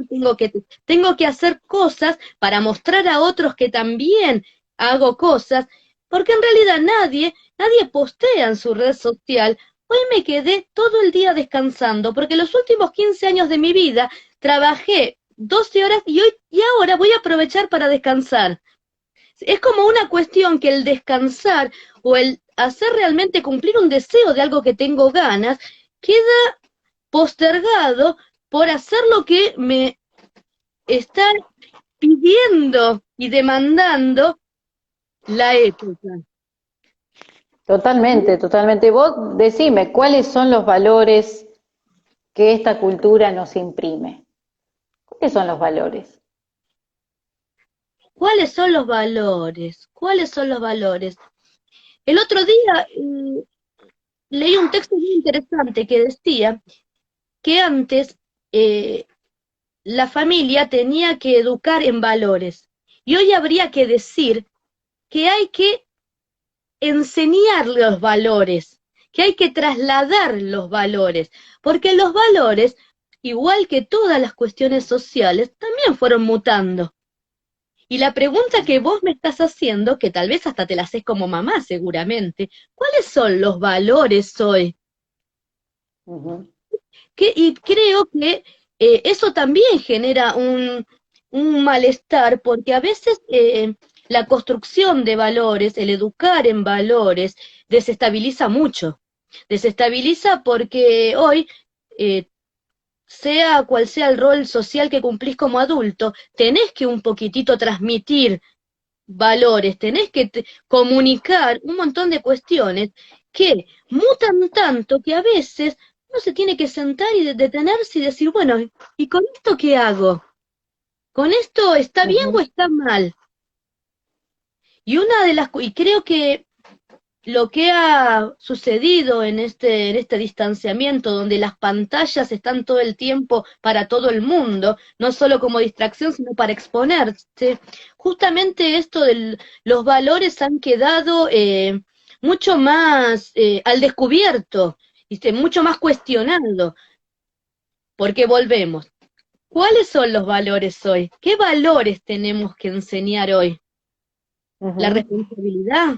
tengo que hacer cosas para mostrar a otros que también hago cosas, porque en realidad nadie postea en su red social. Hoy me quedé todo el día descansando, porque los últimos 15 años de mi vida trabajé 12 horas y ahora voy a aprovechar para descansar. Es como una cuestión que el descansar o el hacer realmente cumplir un deseo de algo que tengo ganas queda postergado por hacer lo que me está pidiendo y demandando la época. totalmente, totalmente. Vos decime, ¿cuáles son los valores que esta cultura nos imprime? ¿Cuáles son los valores? ¿Cuáles son los valores? ¿Cuáles son los valores? El otro día leí un texto muy interesante que decía que antes eh, la familia tenía que educar en valores y hoy habría que decir que hay que enseñar los valores, que hay que trasladar los valores, porque los valores, igual que todas las cuestiones sociales, también fueron mutando. Y la pregunta que vos me estás haciendo, que tal vez hasta te la haces como mamá seguramente, ¿cuáles son los valores hoy? Ujú. Y creo que eso también genera un malestar, porque a veces la construcción de valores, el educar en valores, desestabiliza mucho. Desestabiliza porque hoy, eh, sea cual sea el rol social que cumplís como adulto, tenés que un poquitito transmitir valores, tenés que comunicar un montón de cuestiones que mutan tanto que a veces uno se tiene que sentar y detenerse y decir, bueno, ¿y con esto qué hago? ¿Con esto está bien o Ujú, está mal? Y una de las, y creo que lo que ha sucedido en este distanciamiento, donde las pantallas están todo el tiempo para todo el mundo, no solo como distracción, sino para exponerse, justamente esto de los valores han quedado mucho más al descubierto, ¿viste? Mucho más cuestionando, porque volvemos. ¿Cuáles son los valores hoy? ¿Qué valores tenemos que enseñar hoy? La ujú. responsabilidad,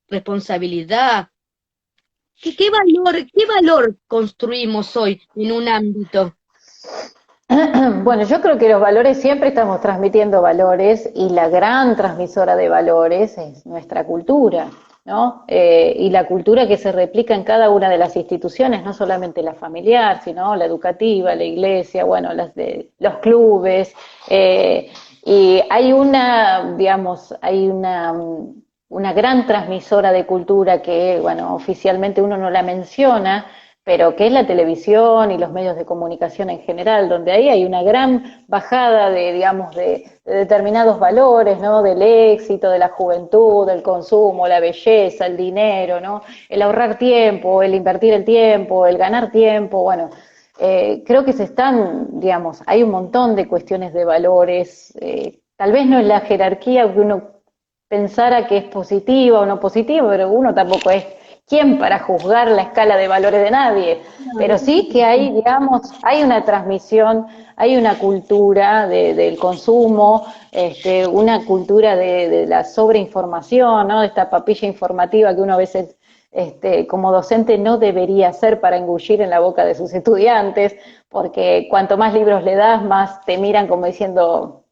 responsabilidad. Qué valor construimos hoy en un ámbito? Bueno, yo creo que los valores siempre estamos transmitiendo valores y la gran transmisora de valores es nuestra cultura, ¿no? Y la cultura que se replica en cada una de las instituciones, no solamente la familiar, sino la educativa, la iglesia, bueno, las de los clubes. Y hay una, digamos, una gran transmisora de cultura que, bueno, oficialmente uno no la menciona, pero que es la televisión y los medios de comunicación en general, donde ahí hay una gran bajada de, digamos, de determinados valores, ¿no? Del éxito, de la juventud, del consumo, la belleza, el dinero, ¿no? El ahorrar tiempo, el invertir el tiempo, el ganar tiempo, bueno, creo que se están, digamos, hay un montón de cuestiones de valores, tal vez no es la jerarquía que uno pensara que es positiva o no positiva, pero uno tampoco es quien para juzgar la escala de valores de nadie, Claro, pero sí que hay, digamos, hay una transmisión, hay una cultura del consumo, una cultura de la sobreinformación, ¿no? De esta papilla informativa que uno a veces como docente no debería hacer para engullir en la boca de sus estudiantes, porque cuanto más libros le das, más te miran como diciendo,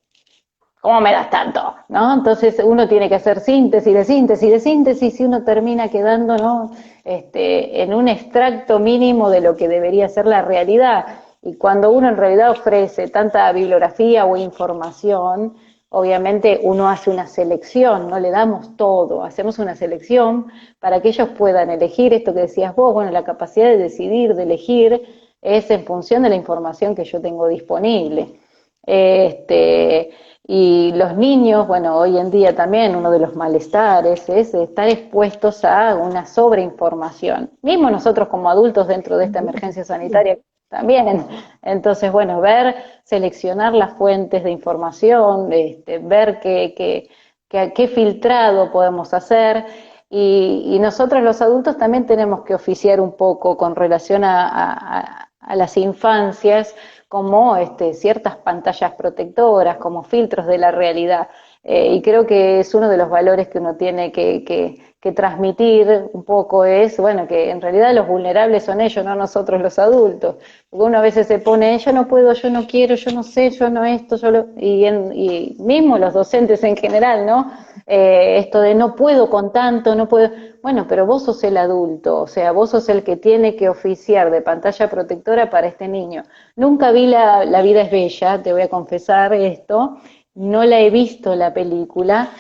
¿cómo me das tanto? ¿No? Entonces uno tiene que hacer síntesis de síntesis de síntesis y uno termina quedando, ¿no? En un extracto mínimo de lo que debería ser la realidad. Y cuando uno en realidad ofrece tanta bibliografía o información, obviamente uno hace una selección, no le damos todo, hacemos una selección para que ellos puedan elegir esto que decías vos, bueno, la capacidad de decidir, de elegir, es en función de la información que yo tengo disponible. Este, y los niños, bueno, hoy en día también uno de los malestares es estar expuestos a una sobreinformación. Mismo nosotros como adultos dentro de esta emergencia sanitaria también. Entonces, bueno, ver, seleccionar las fuentes de información, ver qué filtrado podemos hacer. Y nosotros los adultos también tenemos que oficiar un poco con relación a las infancias, como ciertas pantallas protectoras, como filtros de la realidad. Y creo que es uno de los valores que uno tiene que transmitir un poco es, bueno, que en realidad los vulnerables son ellos, no nosotros los adultos. Porque uno a veces se pone, yo no puedo, yo no quiero, yo no sé, yo no esto, y mismo los docentes en general, ¿no? Esto de no puedo con tanto, no puedo. Bueno, pero vos sos el adulto, o sea, vos sos el que tiene que oficiar de pantalla protectora para este niño. Nunca vi la vida es bella, te voy a confesar esto, no la he visto la película,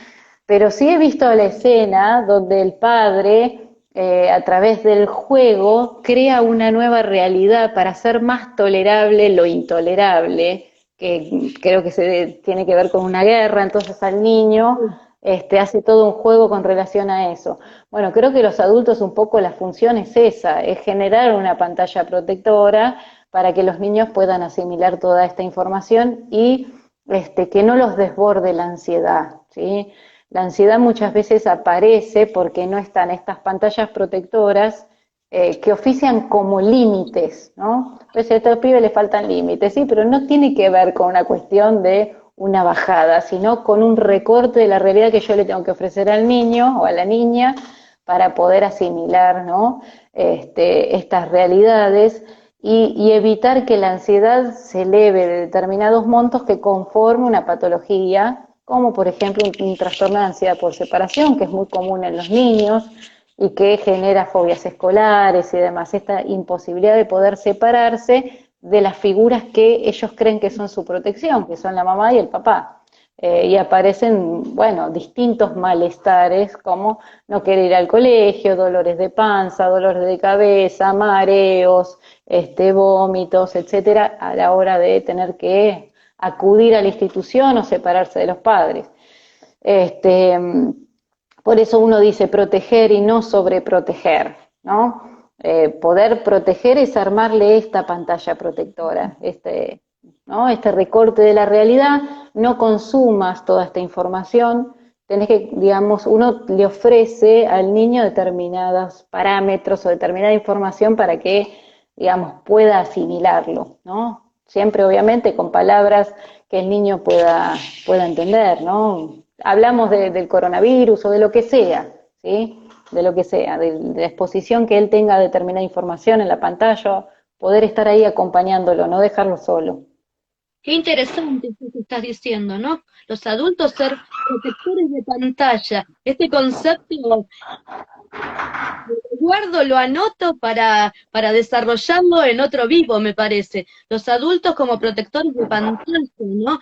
pero sí he visto la escena donde el padre, a través del juego, crea una nueva realidad para hacer más tolerable lo intolerable, que creo que tiene que ver con una guerra, entonces al niño hace todo un juego con relación a eso. Bueno, creo que los adultos un poco la función es esa, es generar una pantalla protectora para que los niños puedan asimilar toda esta información y que no los desborde la ansiedad, ¿sí? La ansiedad muchas veces aparece porque no están estas pantallas protectoras que ofician como límites, ¿no? Pues a estos pibes les faltan límites, sí, pero no tiene que ver con una cuestión de una bajada, sino con un recorte de la realidad que yo le tengo que ofrecer al niño o a la niña para poder asimilar, ¿no? Estas realidades y evitar que la ansiedad se eleve de determinados montos que conforme una patología, como por ejemplo un trastorno de ansiedad por separación, que es muy común en los niños y que genera fobias escolares y demás, esta imposibilidad de poder separarse de las figuras que ellos creen que son su protección, que son la mamá y el papá. y aparecen, bueno, distintos malestares como no querer ir al colegio, dolores de panza, dolores de cabeza, mareos, vómitos, etcétera, a la hora de tener que acudir a la institución o separarse de los padres. Este, por eso uno dice proteger y no sobreproteger, ¿no? Poder proteger es armarle esta pantalla protectora, ¿no? Este recorte de la realidad, no consumas toda esta información, tenés que, digamos, uno le ofrece al niño determinados parámetros o determinada información para que, digamos, pueda asimilarlo, ¿no? Siempre, obviamente, con palabras que el niño pueda entender, ¿no? Hablamos del coronavirus o de lo que sea, ¿sí? De lo que sea, de la exposición que él tenga determinada información en la pantalla, poder estar ahí acompañándolo, no dejarlo solo. Qué interesante esto que estás diciendo, ¿no? Los adultos ser protectores de pantalla. Este concepto lo guardo, lo anoto para desarrollarlo en otro vivo, me parece. Los adultos como protectores de pantalla, ¿no?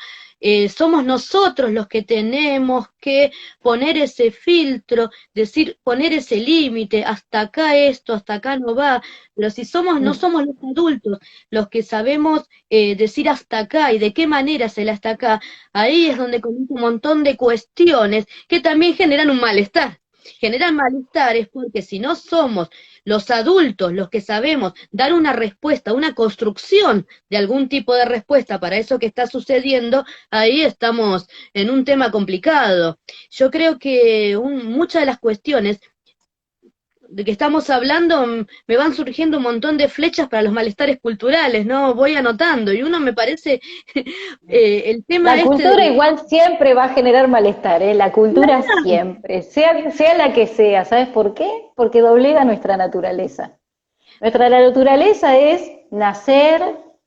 Somos nosotros los que tenemos que poner ese filtro, decir, poner ese límite, hasta acá esto, hasta acá no va, pero si somos, no somos los adultos los que sabemos decir hasta acá y de qué manera es el hasta acá, ahí es donde comienza un montón de cuestiones que también generan un malestar. Generan malestares porque si no somos los adultos los que sabemos dar una respuesta, una construcción de algún tipo de respuesta para eso que está sucediendo, ahí estamos en un tema complicado. Yo creo que muchas de las cuestiones de que estamos hablando me van surgiendo un montón de flechas para los malestares culturales, ¿no? Voy anotando y uno me parece el tema La este cultura de... igual siempre va a generar malestar, ¿eh? La cultura siempre, sea la que sea, ¿sabes por qué? Porque doblega nuestra naturaleza. Nuestra naturaleza es nacer,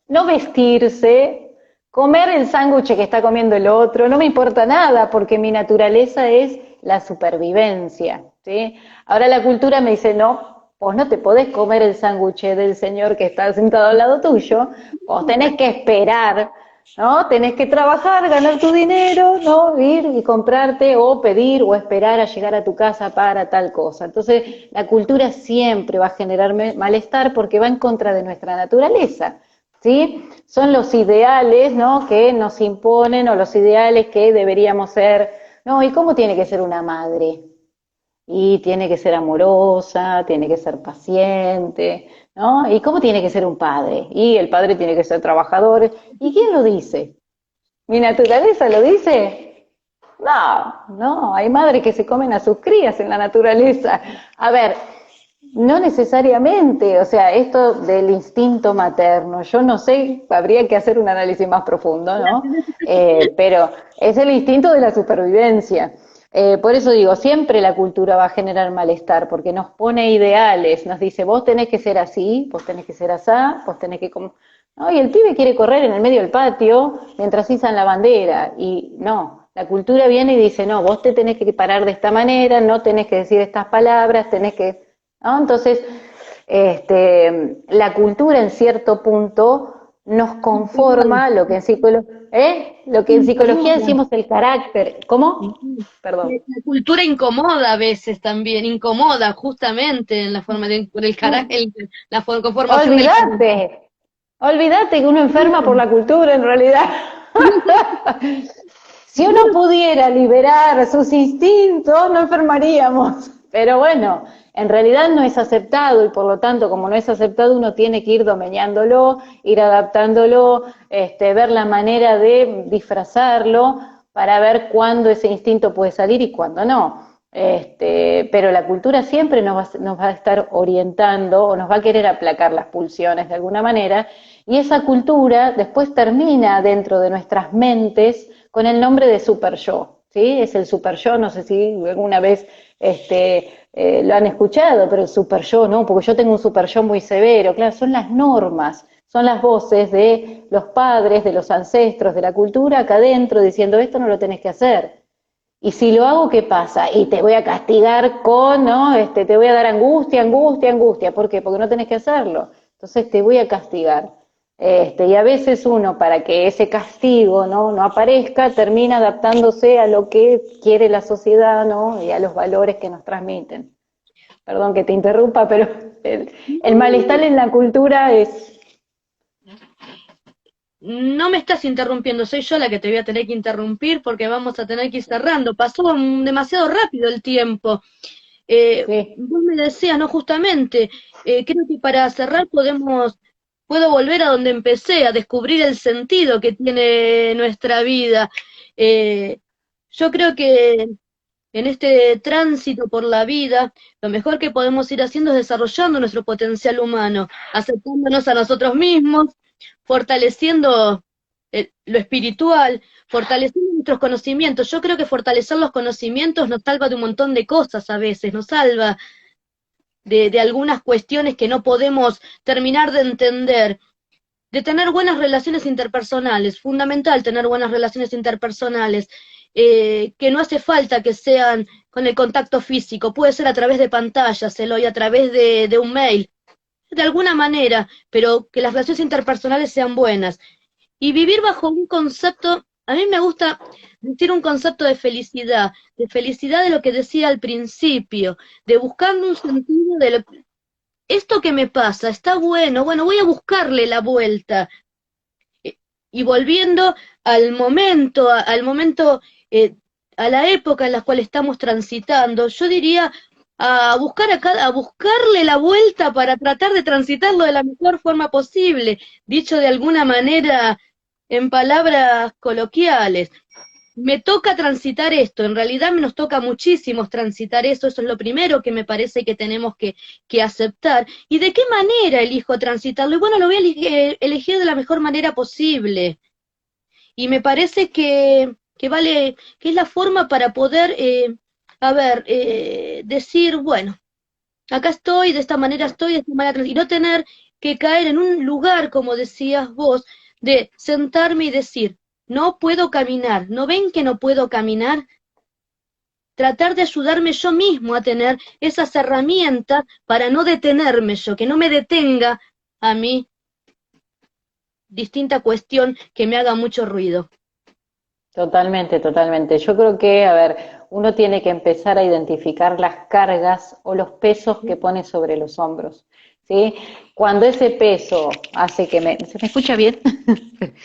no vestirse, comer el sándwich que está comiendo el otro, no me importa nada, porque mi naturaleza es la supervivencia, ¿sí? Ahora la cultura me dice, no, vos no te podés comer el sándwich del señor que está sentado al lado tuyo, vos tenés que esperar, ¿no? Tenés que trabajar, ganar tu dinero, ¿no? Ir y comprarte o pedir o esperar a llegar a tu casa para tal cosa. Entonces, la cultura siempre va a generar malestar porque va en contra de nuestra naturaleza, ¿sí? Son los ideales, ¿no? Que nos imponen o los ideales que deberíamos ser. No, ¿y cómo tiene que ser una madre? Y tiene que ser amorosa, tiene que ser paciente, ¿no? ¿Y cómo tiene que ser un padre? Y el padre tiene que ser trabajador. ¿Y quién lo dice? ¿Mi naturaleza lo dice? No, no, hay madres que se comen a sus crías en la naturaleza. A ver, no necesariamente, o sea, esto del instinto materno, yo no sé, habría que hacer un análisis más profundo, ¿no? Pero es el instinto de la supervivencia. Por eso digo, siempre la cultura va a generar malestar, porque nos pone ideales, nos dice, vos tenés que ser así, vos tenés que ser asá, vos tenés que... ¿no? Y el pibe quiere correr en el medio del patio mientras izan la bandera, y no, la cultura viene y dice, no, vos te tenés que parar de esta manera, no tenés que decir estas palabras, tenés que... ¿no? Entonces, la cultura en cierto punto nos conforma lo que en psicología Incomoda. decimos el carácter. ¿Cómo? Perdón. La cultura incomoda a veces también, incomoda justamente en la forma de, por el carácter, la conformación del carácter. Olvídate, olvídate que uno enferma por la cultura en realidad. Si uno pudiera liberar sus instintos, no enfermaríamos. Pero bueno, en realidad no es aceptado y por lo tanto, como no es aceptado, uno tiene que ir domeñándolo, ir adaptándolo, ver la manera de disfrazarlo para ver cuándo ese instinto puede salir y cuándo no. Pero la cultura siempre nos va a estar orientando o nos va a querer aplacar las pulsiones de alguna manera y esa cultura después termina dentro de nuestras mentes con el nombre de super yo, ¿sí? Es el super yo, no sé si alguna vez lo han escuchado, pero el super yo, ¿no? Porque yo tengo un super yo muy severo, claro, son las normas, son las voces de los padres, de los ancestros, de la cultura acá adentro, diciendo esto no lo tenés que hacer. Y si lo hago, ¿qué pasa? Y te voy a castigar con, ¿no? Te voy a dar angustia, angustia, angustia. ¿Por qué? Porque no tenés que hacerlo. Entonces te voy a castigar. Y a veces uno, para que ese castigo, ¿no? aparezca, termina adaptándose a lo que quiere la sociedad, ¿no? Y a los valores que nos transmiten. Perdón que te interrumpa, pero el malestar en la cultura es... No me estás interrumpiendo, soy yo la que te voy a tener que interrumpir porque vamos a tener que ir cerrando. Pasó demasiado rápido el tiempo. Sí, Vos me decías, ¿no? Justamente, creo que para cerrar puedo volver a donde empecé, a descubrir el sentido que tiene nuestra vida. Eh, yo creo que en este tránsito por la vida, lo mejor que podemos ir haciendo es desarrollando nuestro potencial humano, aceptándonos a nosotros mismos, fortaleciendo lo espiritual, fortaleciendo nuestros conocimientos. Yo creo que fortalecer los conocimientos nos salva de un montón de cosas a veces, nos salva de algunas cuestiones que no podemos terminar de entender, de tener buenas relaciones interpersonales, fundamental tener buenas relaciones interpersonales, que no hace falta que sean con el contacto físico, puede ser a través de pantallas, Eloy, a través de un mail, de alguna manera, pero que las relaciones interpersonales sean buenas. Y vivir bajo un concepto, a mí me gusta decir un concepto de felicidad de lo que decía al principio, de buscando un sentido de esto que me pasa, está bueno, bueno, voy a buscarle la vuelta. Y volviendo al momento, a la época en la cual estamos transitando, yo diría a buscarle la vuelta para tratar de transitarlo de la mejor forma posible, dicho de alguna manera en palabras coloquiales. Me toca transitar esto, en realidad nos toca muchísimo transitar eso es lo primero que me parece que tenemos que aceptar. ¿Y de qué manera elijo transitarlo? Y bueno, lo voy a elegir de la mejor manera posible. Y me parece que vale, que es la forma para poder, decir, bueno, acá estoy, de esta manera estoy, de esta manera, y no tener que caer en un lugar, como decías vos, de sentarme y decir, no puedo caminar, ¿no ven que no puedo caminar? Tratar de ayudarme yo mismo a tener esas herramientas para no detenerme yo, que no me detenga a mí distinta cuestión que me haga mucho ruido. totalmente, totalmente. Yo creo que, a ver, uno tiene que empezar a identificar las cargas o los pesos que pone sobre los hombros, ¿sí? Cuando ese peso hace que me... ¿Se me escucha bien?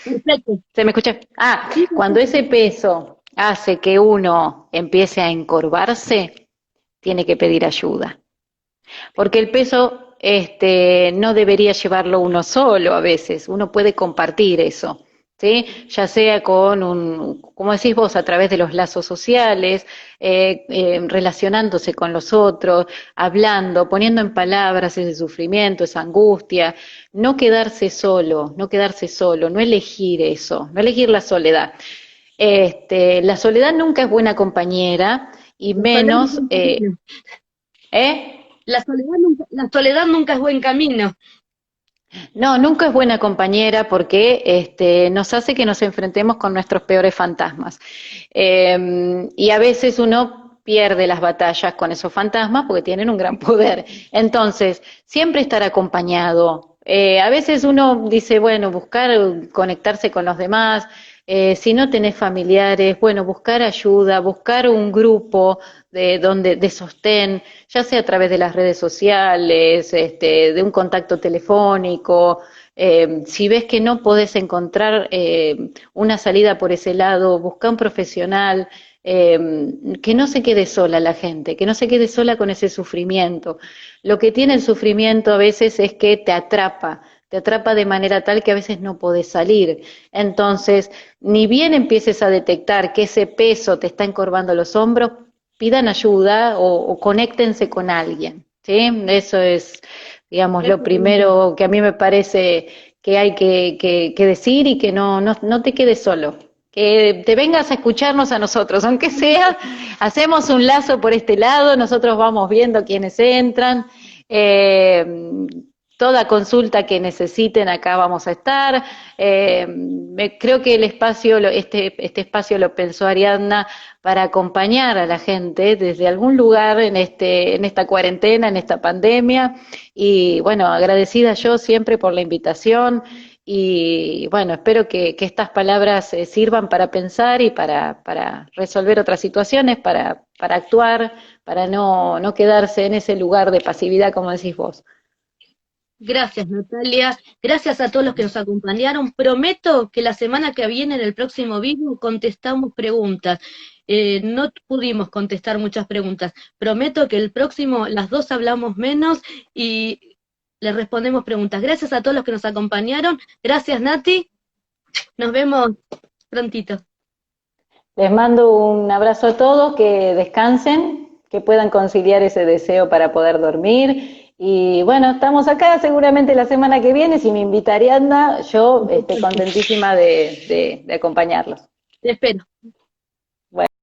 Perfecto. ¿Se me escucha? Ah, Sí, cuando ese peso hace que uno empiece a encorvarse, tiene que pedir ayuda. Porque el peso no debería llevarlo uno solo a veces, uno puede compartir eso, ¿sí? Ya sea con como decís vos, a través de los lazos sociales, relacionándose con los otros, hablando, poniendo en palabras ese sufrimiento, esa angustia, no quedarse solo, no quedarse solo, no elegir eso, no elegir la soledad. La soledad nunca es buena compañera y la soledad no es menos, buen camino. ¿eh? La soledad nunca es buen camino. No, nunca es buena compañera porque nos hace que nos enfrentemos con nuestros peores fantasmas. Y a veces uno pierde las batallas con esos fantasmas porque tienen un gran poder. Entonces, siempre estar acompañado. A veces uno dice, bueno, buscar conectarse con los demás. Si no tenés familiares, bueno, buscar ayuda, buscar un grupo de sostén, ya sea a través de las redes sociales, de un contacto telefónico. Si ves que no podés encontrar una salida por ese lado, busca un profesional. Que no se quede sola la gente, que no se quede sola con ese sufrimiento. Lo que tiene el sufrimiento a veces es que te atrapa de manera tal que a veces no podés salir. Entonces, ni bien empieces a detectar que ese peso te está encorvando los hombros, pidan ayuda o conéctense con alguien, ¿sí? Eso es, digamos, lo primero que a mí me parece que hay que decir y que no te quedes solo. Que te vengas a escucharnos a nosotros, aunque sea, hacemos un lazo por este lado, nosotros vamos viendo quiénes entran, eh, toda consulta que necesiten acá vamos a estar. Creo que el espacio, este espacio lo pensó Ariadna para acompañar a la gente desde algún lugar en esta cuarentena, en esta pandemia. Y bueno, agradecida yo siempre por la invitación y bueno, espero que estas palabras sirvan para pensar y para resolver otras situaciones, para actuar, para no quedarse en ese lugar de pasividad, como decís vos. Gracias, Natalia. Gracias a todos los que nos acompañaron. Prometo que la semana que viene, en el próximo vivo, contestamos preguntas. No pudimos contestar muchas preguntas. Prometo que el próximo, las dos hablamos menos y le respondemos preguntas. Gracias a todos los que nos acompañaron. Gracias, Nati. Nos vemos prontito. Les mando un abrazo a todos, que descansen, que puedan conciliar ese deseo para poder dormir. Y bueno, estamos acá seguramente la semana que viene. Si me invita Ariadna, yo contentísima de acompañarlos. Te espero. Bueno.